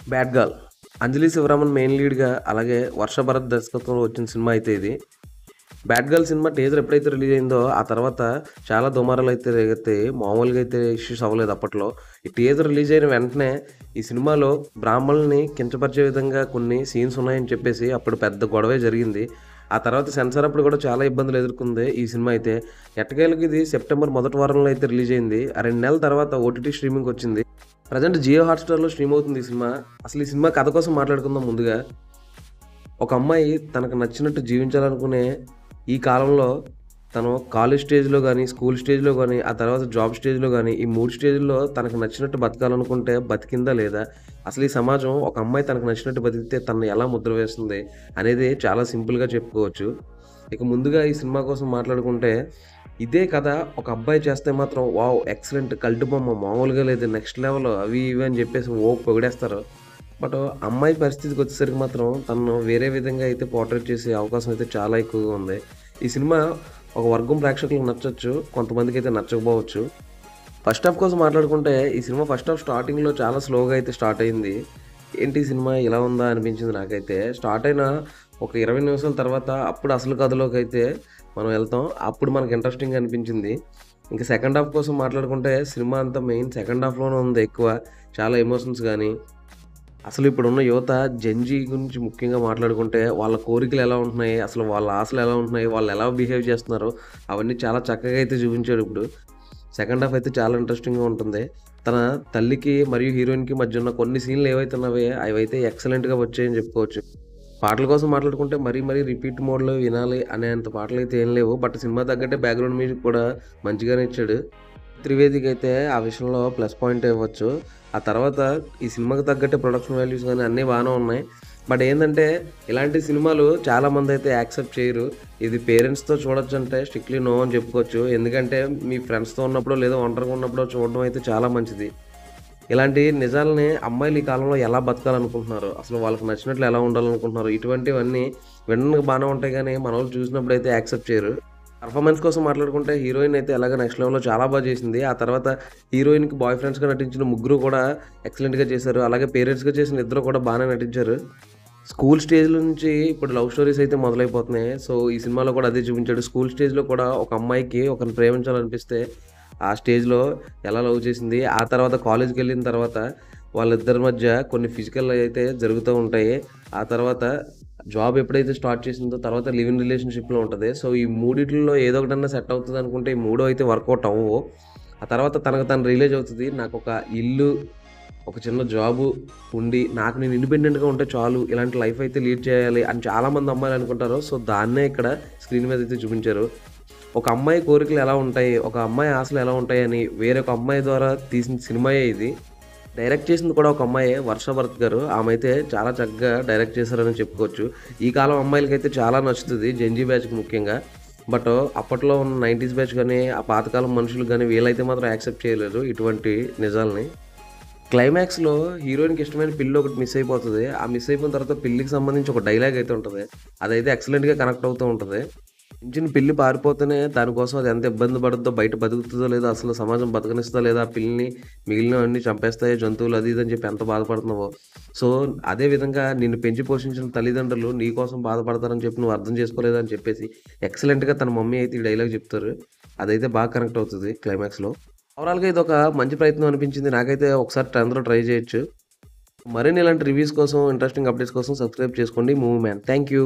Bad girl. Anjali Sivaraman main లీడ్‌గా, అలాగే వర్ష భరత్ దర్శకత్వంలో వచ్చిన సినిమా అయితే ఇది. 'బ్యాడ్ గర్ల్' సినిమా టీజర్ ఎప్పుడైతే రిలీజ్ అయిందో, ఆ తర్వాత చాలా దుమారాలైతే రేగితే మామూలుగా అయితే ఇష్యూస్ అవ్వలేదు అప్పట్లో. ఈ టీజర్ రిలీజ్ అయిన వెంటనే ఈ సినిమాలో బ్రాహ్మణుల్ని కించపరిచే విధంగా కొన్ని సీన్స్ ఉన్నాయని చెప్పేసి అప్పుడు పెద్ద గొడవే జరిగింది. ఆ తర్వాత సెన్సార్ అప్పుడు కూడా చాలా ఇబ్బందులు ఎదుర్కొంది ఈ సినిమా అయితే. ఎట్టకేలకి ఇది సెప్టెంబర్ మొదటి వారంలో అయితే రిలీజ్ అయింది. ఆ 2 నెలల తర్వాత ఓటీటీ స్ట్రీమింగ్‌కొచ్చింది. ప్రెజెంట్ జియో హాట్‌స్టార్‌లో స్ట్రీమ్ అవుతుంది ఈ సినిమా. అసలు ఈ సినిమా కథ కోసం మాట్లాడుకుందాం ముందుగా. ఒక అమ్మాయి తనకు నచ్చినట్టు జీవించాలనుకునే ఈ కాలంలో తను కాలేజ్ స్టేజ్‌లో గాని, స్కూల్ స్టేజ్‌లో గాని, ఆ తర్వాత జాబ్ స్టేజ్‌లో గాని, ఈ 3 స్టేజ్‌ల్లో తనకు నచ్చినట్టు బతకాలనుకుంటే బతికిందా లేదా? అసలు ఈ సమాజం ఒక అమ్మాయి తనకు నచ్చినట్టు బతికితే తనని ఎలా ముద్ర వేస్తుంది అనేది చాలా సింపుల్‌గా చెప్పుకోవచ్చు. ఇక ముందుగా ఈ సినిమా కోసం మాట్లాడుకుంటే, ఇదే కథ ఒక అబ్బాయి చేస్తే మాత్రం వావ్! ఎక్సలెంట్ కల్ట్ బొమ్మ మామూలుగా లేదు నెక్స్ట్ లెవెల్ అవి ఇవి అని చెప్పేసి పొగిడేస్తారు. బట్ అమ్మాయి పరిస్థితికొచ్చేసరికి మాత్రం తనను వేరే విధంగా అయితే పోర్ట్రేట్ చేసే అవకాశం అయితే చాలా ఎక్కువగా ఉంది. ఈ సినిమా ఒక వర్గం ప్రేక్షకులకు నచ్చొచ్చు. కొంతమందికైతే నచ్చకపోవచ్చు. ఫస్ట్ హాఫ్ కోసం మాట్లాడుకుంటే ఈ సినిమా ఫస్ట్ హాఫ్ స్టార్టింగ్‌లో చాలా స్లోగా అయితే స్టార్ట్ అయింది. ఏంటి ఈ సినిమా ఇలా ఉందా అనిపించింది నాకైతే. స్టార్ట్ అయిన ఒక 20 నిమిషాల తర్వాత అప్పుడు అసలు కథలోకైతే మనం వెళ్తాం. అప్పుడు మనకు ఇంట్రెస్టింగ్‌గా అనిపించింది. ఇంక సెకండ్ హాఫ్ కోసం మాట్లాడుకుంటే సినిమా అంతా మెయిన్ సెకండ్ హాఫ్‌లోనే ఉంది ఎక్కువ. చాలా ఎమోషన్స్ గాని అసలు ఇప్పుడున్న యువత జెన్‌జీ గురించి ముఖ్యంగా మాట్లాడుకుంటే, వాళ్ళ కోరికలు ఎలా ఉంటున్నాయి, అసలు వాళ్ళ ఆశలు ఎలా ఉంటున్నాయి, వాళ్ళు ఎలా బిహేవ్ చేస్తున్నారో, అవన్నీ చాలా చక్కగా అయితే చూపించాడు ఇప్పుడు. సెకండ్ హాఫ్ అయితే చాలా ఇంట్రెస్టింగ్‌గా ఉంటుంది. తన తల్లికి మరియు హీరోయిన్‌కి మధ్య ఉన్న కొన్ని సీన్‌లు ఏవైతే ఉన్నావో, అవైతే ఎక్సలెంట్‌గా వచ్చాయని చెప్పుకోవచ్చు. పాటల కోసం మాట్లాడుకుంటే మరీ రిపీట్ మోడ్‌లో వినాలి అనేంత పాటలైతే ఏం లేవు. బట్ సినిమా తగ్గట్టే బ్యాక్‌గ్రౌండ్ మ్యూజిక్ కూడా మంచిగానే ఇచ్చాడు. త్రివేదికైతే ఆ విషయంలో ప్లస్ పాయింట్ ఇవ్వచ్చు. ఆ తర్వాత ఈ సినిమాకి తగ్గట్టే ప్రొడక్షన్ వాల్యూస్ గాని అన్నీ బానే ఉన్నాయి. బట్ ఏందంటే ఇలాంటి సినిమాలు చాలామందైతే యాక్సెప్ట్ చేయరు. ఇది పేరెంట్స్‌తో చూడొచ్చంటే స్ట్రిక్ట్‌లీ నో అని చెప్పుకోవచ్చు. ఎందుకంటే మీ ఫ్రెండ్స్‌తో ఉన్నప్పుడో లేదా ఒంటరిగా ఉన్నప్పుడో చూడడం అయితే చాలా మంచిది. ఇలాంటి నిజాల్ని అమ్మాయిలు ఈ కాలంలో ఎలా బతకాలనుకుంటున్నారు? అసలు వాళ్ళకి నచ్చినట్లు ఎలా ఉండాలనుకుంటున్నారు? ఇటువంటివన్నీ వినడానికి బానే ఉంటాయి గానీ, మనోళ్ళు చూసినప్పుడైతే యాక్సెప్ట్ చేయరు. పెర్ఫార్మన్స్ కోసం మాట్లాడుకుంటే హీరోయిన్ అయితే ఎలాగో నెక్స్ట్ లెవెల్‌లో చాలా చేసింది. ఆ తర్వాత హీరోయిన్‌కి బాయ్ ఫ్రెండ్స్‌గా నటించిన ముగ్గురు కూడా ఎక్సలెంట్‌గా చేశారు. అలాగే పేరెంట్స్‌గా చేసిన ఇద్దరు కూడా బానే నటించారు. స్కూల్ స్టేజ్‌లో నుంచి ఇప్పుడు లవ్ స్టోరీస్ అయితే మొదలైపోతున్నాయి. సో, ఈ సినిమాలో కూడా అదే చూపించాడు. స్కూల్ స్టేజ్‌లో కూడా ఒక అమ్మాయికి ఒకరిని ప్రేమించాలనిపిస్తే ఆ స్టేజ్‌లో ఎలా లవ్ చేసింది. ఆ తర్వాత కాలేజ్‌కెళ్ళిన తర్వాత వాళ్ళిద్దరి మధ్య కొన్ని ఫిజికల్ అయితే జరుగుతూ ఉంటాయి. ఆ తర్వాత జాబ్ ఎప్పుడైతే స్టార్ట్ చేసిందో తర్వాత లివ్ ఇన్ రిలేషన్‌షిప్‌లో ఉంటది. సో, ఈ మూడిట్లో ఏదో ఒకటన్నా సెట్ అవుతదనుకుంటే ఈ మూడో అయితే వర్కౌట్ అవ్వవు. ఆ తర్వాత తనకు తను రియలైజ్ అవుతది. నాకొక ఇల్లు, ఒక చిన్న జాబు ఉండి, నాకు నేను ఇండిపెండెంట్‌గా ఉంటే చాలు. ఇలాంటి లైఫ్ అయితే లీడ్ చేయాలి అని చాలామంది అమ్మాయిలు అనుకుంటారు. సో, దాన్నే ఇక్కడ స్క్రీన్ మీద అయితే చూపించారు. ఒక అమ్మాయి కోరికలు ఎలా ఉంటాయి, ఒక అమ్మాయి ఆశలు ఎలా ఉంటాయని వేరొక అమ్మాయి ద్వారా తీసిన సినిమాయే ఇది. డైరెక్ట్ చేసింది కూడా ఒక అమ్మాయే 'వర్ష భరత్' గారు. ఆమె అయితే చాలా చక్కగా డైరెక్ట్ చేశారని చెప్పుకోవచ్చు. ఈ కాలం అమ్మాయిలకైతే చాలా నచ్చుతది. జెన్‌జీ బ్యాచ్‌కి ముఖ్యంగా. బట్ అప్పట్లో ఉన్న 90స్ బ్యాచ్ గాని, ఆ పాతకాలం మనుషులు గాని వీళ్ళైతే మాత్రం యాక్సెప్ట్ చేయలేరు ఇటువంటి నిజాల్ని. క్లైమాక్స్‌లో హీరోయిన్‌కి ఇష్టమైన పిల్లి ఒకటి మిస్ అయిపోతది. ఆ మిస్ అయిపోయిన తర్వాత పిల్లికి సంబంధించి ఒక డైలాగ్ అయితే ఉంటది. అదైతే ఎక్సలెంట్‌గా కనెక్ట్ అవుతూ ఉంటది. పెంచిన పిల్లి పారిపోతేనే దానికోసం అది ఎంత ఇబ్బంది పడుద్దో, బయట బతుకుతదో లేదో, అసలు సమాజం బతకనిస్తదా లేదా, ఆ పిల్లిని మిగిలినవన్నీ చంపేస్తాయో జంతువులు అది ఇది అని చెప్పి ఎంత బాధపడుతున్నావో. సో, అదే విధంగా నిన్ను పెంచి పోషించిన తల్లిదండ్రులు నీ కోసం బాధపడతారని చెప్పి నువ్వు అర్థం చేసుకోలేదని చెప్పేసి ఎక్సలెంట్‌గా తన మమ్మీ అయితే ఈ డైలాగ్ చెప్తారు. అదైతే బాగా కనెక్ట్ అవుతది క్లైమాక్స్‌లో. ఓవరాల్‌గా ఇదొక మంచి ప్రయత్నం అనిపించింది. నాకైతే ఒకసారి అందరూ ట్రై చేయొచ్చు. మరిన్ని ఇలాంటి రివ్యూస్ కోసం, ఇంట్రెస్టింగ్ అప్డేట్స్ కోసం సబ్స్క్రైబ్ చేసుకోండి మూవీ మ్యాన్. Thank you.